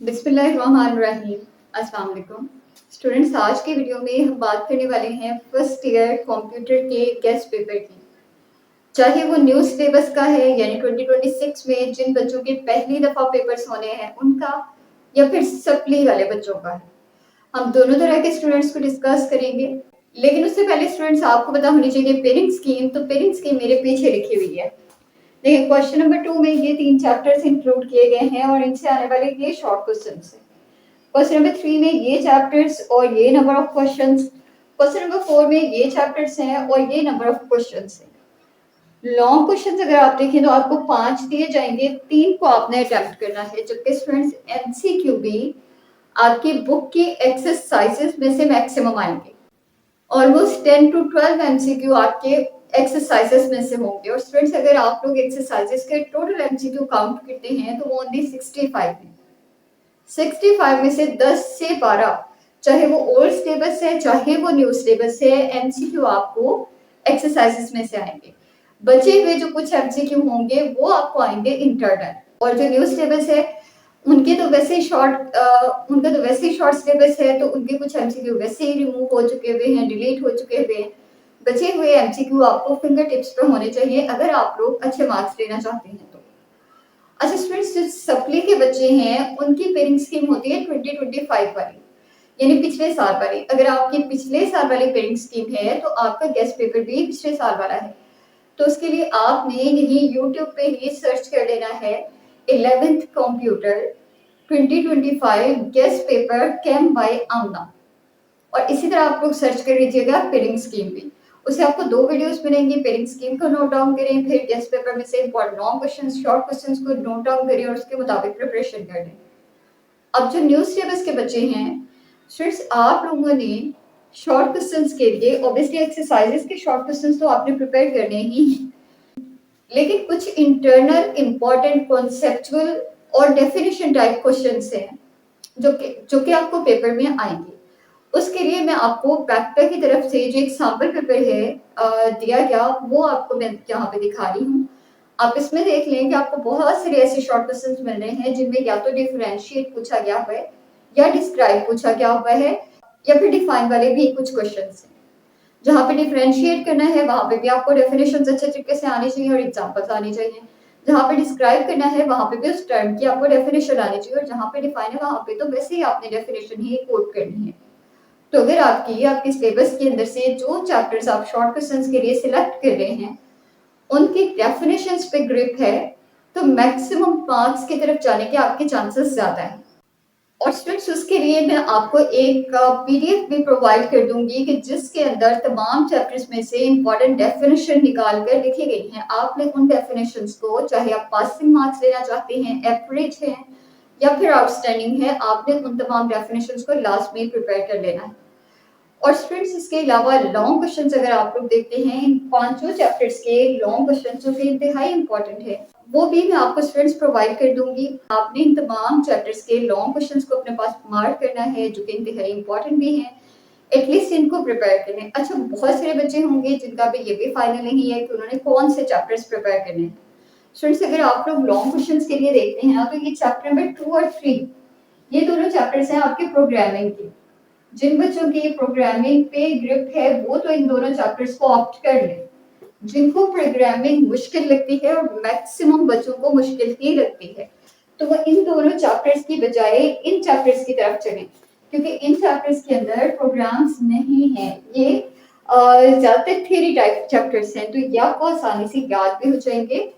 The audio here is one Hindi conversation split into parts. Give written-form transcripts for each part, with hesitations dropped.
बिस्मिल्लाहिर्रहमानिर्रहीम। अस्सलाम वालेकुम स्टूडेंट्स, आज की वीडियो में हम बात करने वाले हैं फर्स्ट ईयर कंप्यूटर के गेस्ट पेपर की। चाहे वो न्यू सिलेबस का है यानी 2026 में जिन बच्चों के पहली दफ़ा पेपर्स होने हैं उनका, या फिर सप्ली वाले बच्चों का है। हम दोनों तरह के स्टूडेंट्स को डिस्कस करेंगे, लेकिन उससे पहले स्टूडेंट्स आपको पता होनी चाहिए पेयरिंग स्कीम। तो पेयरिंग स्कीम मेरे पीछे लिखी हुई है। देखिए, क्वेश्चन नंबर 2 में ये 3 चैप्टर्स इंक्लूड किए गए हैं और इनसे आने वाले ये शॉर्ट क्वेश्चंस हैं। क्वेश्चन नंबर 3 में ये चैप्टर्स और ये number of questions. Question number 4 में ये चैप्टर्स हैं और ये नंबर ऑफ क्वेश्चंस हैं। लॉन्ग क्वेश्चंस अगर आप देखें तो आपको 5 दिए जाएंगे, 3 को आपने अटेम्प्ट करना है। जबकि स्टूडेंट्स एमसीक्यू भी आपकी बुक की एक्सरसाइजेस में से मैक्सिमम आएंगे। ऑलमोस्ट 10 टू 12 एमसीक्यू आपके एक्सरसाइजेस में से होंगे। और स्टूडेंट्स, अगर आप लोग एक्सरसाइजेस के टोटल एमसीक्यू काउंट करते हैं तो वो ओनली 65 है। 65 में से 10 से 12, चाहे वो ओल्ड सिलेबस है चाहे वो न्यू सिलेबस है, एमसीक्यू आपको एक्सरसाइजेस में से आएंगे। बचे हुए जो कुछ एमसीक्यू होंगे वो आपको आएंगे इंटरनल। और जो न्यू सिलेबस है उनके तो वैसे ही शॉर्ट सिलेबस है, तो उनके कुछ एमसीक्यू वैसे ही रिमूव हो चुके हुए हैं, डिलीट हो चुके हुए हैं। बचे हुए एमसीक्यू आपको फिंगर टिप्स पर होने चाहिए अगर आप लोग अच्छे मार्क्स लेना चाहते हैं तो। अच्छा स्टूडेंट्स, जो सप्ली के बच्चे हैं उनकी पेयरिंग स्कीम होती है 2025 वाली, यानी पिछले साल वाली। अगर आपकी पिछले साल वाली पेयरिंग स्कीम है तो आपका गेस्ट पेपर भी पिछले साल वाला है। तो उसके लिए आपने यही यूट्यूब पे ही सर्च कर लेना है 11th कंप्यूटर 2025 गेस्ट पेपर कैम बाय आमना। और इसी तरह आप लोग सर्च कर लीजिएगा पेयरिंग स्कीम भी। उससे आपको 2 वीडियोस मिलेंगी। पेयरिंग स्कीम को नोट डाउन करें, फिर गेस्ट पेपर में से important long questions, short questions को नोट डाउन करें और उसके मुताबिक प्रिपरेशन कर लें। अब जो न्यू सिलेबस के बच्चे हैं स्टूडेंट्स, आप लोगों ने शॉर्ट क्वेश्चंस के लिए ऑब्वियसली एक्सरसाइजेस के शॉर्ट क्वेश्चंस तो आपने प्रिपेयर करने ही हैं, लेकिन कुछ इंटरनल इंपॉर्टेंट कॉन्सेप्चुअल और डेफिनेशन टाइप क्वेश्चंस हैं जो कि आपको पेपर में आएंगे। उसके लिए मैं आपको बैकपैक की तरफ से जो एक सैम्पल पेपर है दिया गया, वो आपको मैं यहाँ पे दिखा रही हूँ। आप इसमें देख लें कि आपको बहुत सारे ऐसे शॉर्ट क्वेश्चंस मिल रहे हैं जिनमें या तो डिफरेंशिएट पूछा गया हुआ है, या डिस्क्राइब पूछा गया हुआ है, या फिर डिफाइन वाले भी कुछ क्वेश्चंस हैं। जहाँ पे डिफरेंशिएट करना है वहाँ पे भी आपको डेफिनेशंस अच्छे तरीके से आनी चाहिए और एग्जांपल्स आनी चाहिए। जहाँ पे डिस्क्राइब करना है वहाँ पे भी उस टर्म की आपको डेफिनेशन आनी चाहिए, और जहाँ पे डिफाइन है वहाँ पे तो वैसे ही आपने डेफिनेशन ही कोट करनी है। तो अगर आपकी सिलेबस के अंदर से जो चैप्टर्स आप शॉर्ट क्वेश्चंस के लिए सिलेक्ट कर रहे हैं उनकी डेफिनेशंस पे ग्रिप है, तो मैक्सिमम मार्क्स की तरफ जाने के आपके चांसेस ज्यादा हैं। और स्टूडेंट्स, उसके लिए मैं आपको एक पीडीएफ भी प्रोवाइड कर दूंगी कि जिसके अंदर तमाम चैप्टर्स में से इंपॉर्टेंट डेफिनेशन निकाल कर लिखी गई हैं। आपने उन डेफिनेशंस को, चाहे आप पासिंग मार्क्स लेना चाहते हैं, एवरेज है या फिर आउटस्टैंडिंग है, आपने उन तमाम डेफिनेशंस को लास्ट में प्रिपेयर कर लेना है। और स्टूडेंट्स, इसके अलावा लॉन्ग क्वेश्चंस अगर आप लोग देखते हैं, इन पांचों चैप्टर्स के लॉन्ग क्वेश्चंस जो कि इंतहाई इंपॉर्टेंट है, वो भी मैं आपको स्टूडेंट्स प्रोवाइड कर दूंगी। आपने इन तमाम चैप्टर्स के लॉन्ग क्वेश्चंस को अपने पास मार्क करना है, जो कि इंतहाई इंपॉर्टेंट भी हैं। एटलीस्ट इनको प्रिपेयर करें। अच्छा, बहुत सारे बच्चे होंगे जिनका भी ये भी फाइनल नहीं है कि उन्होंने कौन से चैप्टर्स प्रिपेयर करने हैं। स्टूडेंट्स, अगर आप लोग लॉन्ग क्वेश्चंस के लिए देखते हैं तो ये चैप्टर नंबर 2 और 3, ये दोनों चैप्टर्स हैं आपके प्रोग्रामिंग के। जिन बच्चों की प्रोग्रामिंग पे ग्रिप है वो तो इन दोनों चैप्टर्स को ऑप्ट कर लें। जिनको प्रोग्रामिंग मुश्किल लगती है, और मैक्सिमम बच्चों को मुश्किल ही लगती है, तो वो इन दोनों चैप्टर्स की बजाय इन चैप्टर्स की तरफ चलें, क्योंकि इन चैप्टर्स के अंदर प्रोग्राम्स नहीं हैं। ये ज्यादातर थ्योरी टाइप चैप्टर्स हैं, तो ये आपको आसानी से याद भी हो जाएंगे।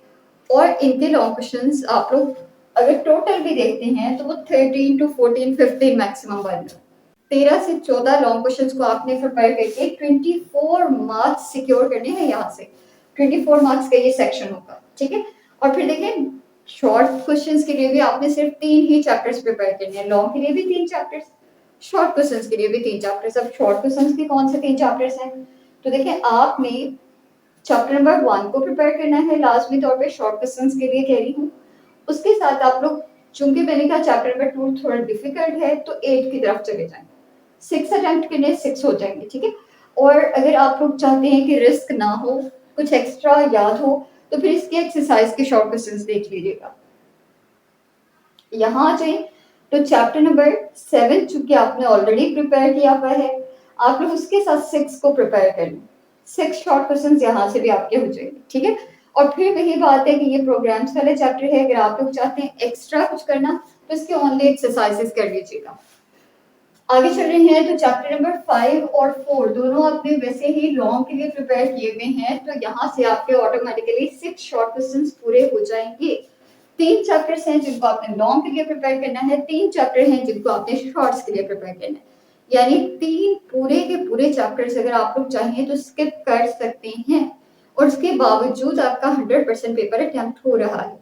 और इनके लॉन्ग क्वेश्चंस आप लोग अगर टोटल भी देखते हैं तो वो 13 टू 14 15 मैक्सिमम बन रहा है। 13 से 14 लॉन्ग क्वेश्चंस को आपने प्रिपेयर करके 24 मार्क्स सिक्योर करने हैं। यहाँ से 24 मार्क्स का ये सेक्शन होगा, ठीक है। और फिर देखें, शॉर्ट क्वेश्चंस के लिए भी आपने सिर्फ 3 ही चैप्टर्स प्रिपेयर करने हैं। लॉन्ग के लिए भी 3 चैप्टर्स, शॉर्ट क्वेश्चंस के लिए भी 3 चैप्टर्स। अब शॉर्ट क्वेश्चंस के कौन से 3 चैप्टर्स हैं, तो देखें, आपने चैप्टर नंबर 1 को प्रिपेयर करना है। लाजमी तौर पे शॉर्ट क्वेश्चंस के लिए कह रही हूँ। उसके साथ आप लोग, चूंकि मैंने कहा चैप्टर नंबर 2 थोड़ा डिफिकल्ट है, तो 8 की तरफ चले जाएं। 6 अटेम्प्ट के लिए 6 हो जाएंगे, ठीक है। और अगर आप लोग चाहते हैं कि रिस्क ना हो, कुछ एक्स्ट्रा याद हो, तो फिर इसकी एक्सरसाइज के शॉर्ट क्वेश्चंस देख लीजिएगा। यहाँ आ जाए, तो चैप्टर नंबर 7 चूंकि आपने ऑलरेडी प्रिपेयर किया हुआ है, आप लोग उसके साथ 6 को प्रिपेयर कर लें। 6 शॉर्ट क्वेश्चन यहाँ से भी आपके हो जाएंगे, ठीक है। और फिर वही बात है कि ये प्रोग्राम्स वाले चैप्टर है, अगर आप लोग चाहते हैं एक्स्ट्रा कुछ करना तो इसके ओनली एक्सरसाइजेस कर लीजिएगा। आगे चल रहे हैं तो चैप्टर नंबर 5 और 4 दोनों आपने वैसे ही लॉन्ग के लिए प्रिपेयर किए हुए हैं, तो यहाँ से आपके ऑटोमेटिकली 6 शॉर्ट क्वेश्चंस पूरे हो जाएंगे। 3 चैप्टर्स हैं जिनको आपने लॉन्ग के लिए प्रिपेयर करना है, 3 चैप्टर हैं जिनको आपने शॉर्ट्स के लिए प्रिपेयर करना है। यानी 3 पूरे के पूरे चैप्टर्स अगर आप लोग चाहें तो स्किप कर सकते हैं, और उसके बावजूद आपका 100% पेपर अटेम्प्ट हो रहा है।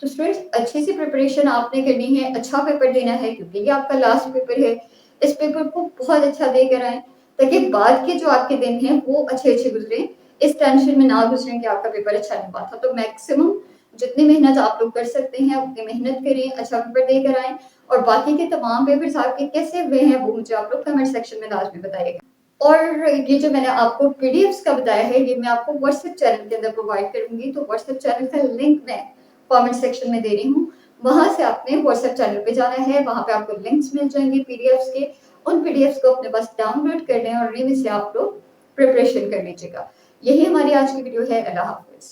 तो स्टूडेंट्स अच्छे से प्रिपरेशन आपने करनी है, अच्छा पेपर देना है, क्योंकि ये आपका लास्ट पेपर है। इस पेपर को बहुत अच्छा देकर आए ताकि बाद के जो आपके दिन हैं वो अच्छे अच्छे गुजरे, इस टेंशन में ना गुजरे कि आपका पेपर अच्छा नहीं हुआ था। तो मैक्सिमम जितनी मेहनत आप लोग कर सकते हैं उतनी मेहनत करें, अच्छा पेपर देकर आए। और बाकी के तमाम पेपर्स आपके कैसे हुए हैं वो मुझे आप लोग कमेंट सेक्शन में लाजमी बताइएगा। और ये जो मैंने आपको पीडीएफ्स का बताया है ये मैं आपको व्हाट्सएप चैनल के अंदर प्रोवाइड करूंगी, तो व्हाट्सएप चैनल का लिंक मैं कमेंट सेक्शन में दे रही हूँ। वहां से आपने व्हाट्सएप चैनल पे जाना है, वहां पे आपको लिंक्स मिल जाएंगे पीडीएफ्स के। उन पीडीएफ्स को अपने पास डाउनलोड कर लें और उन्हीं में से आप लोग प्रिपरेशन कर लीजिएगा। यही हमारी आज की वीडियो है। अल्लाह हाफिज।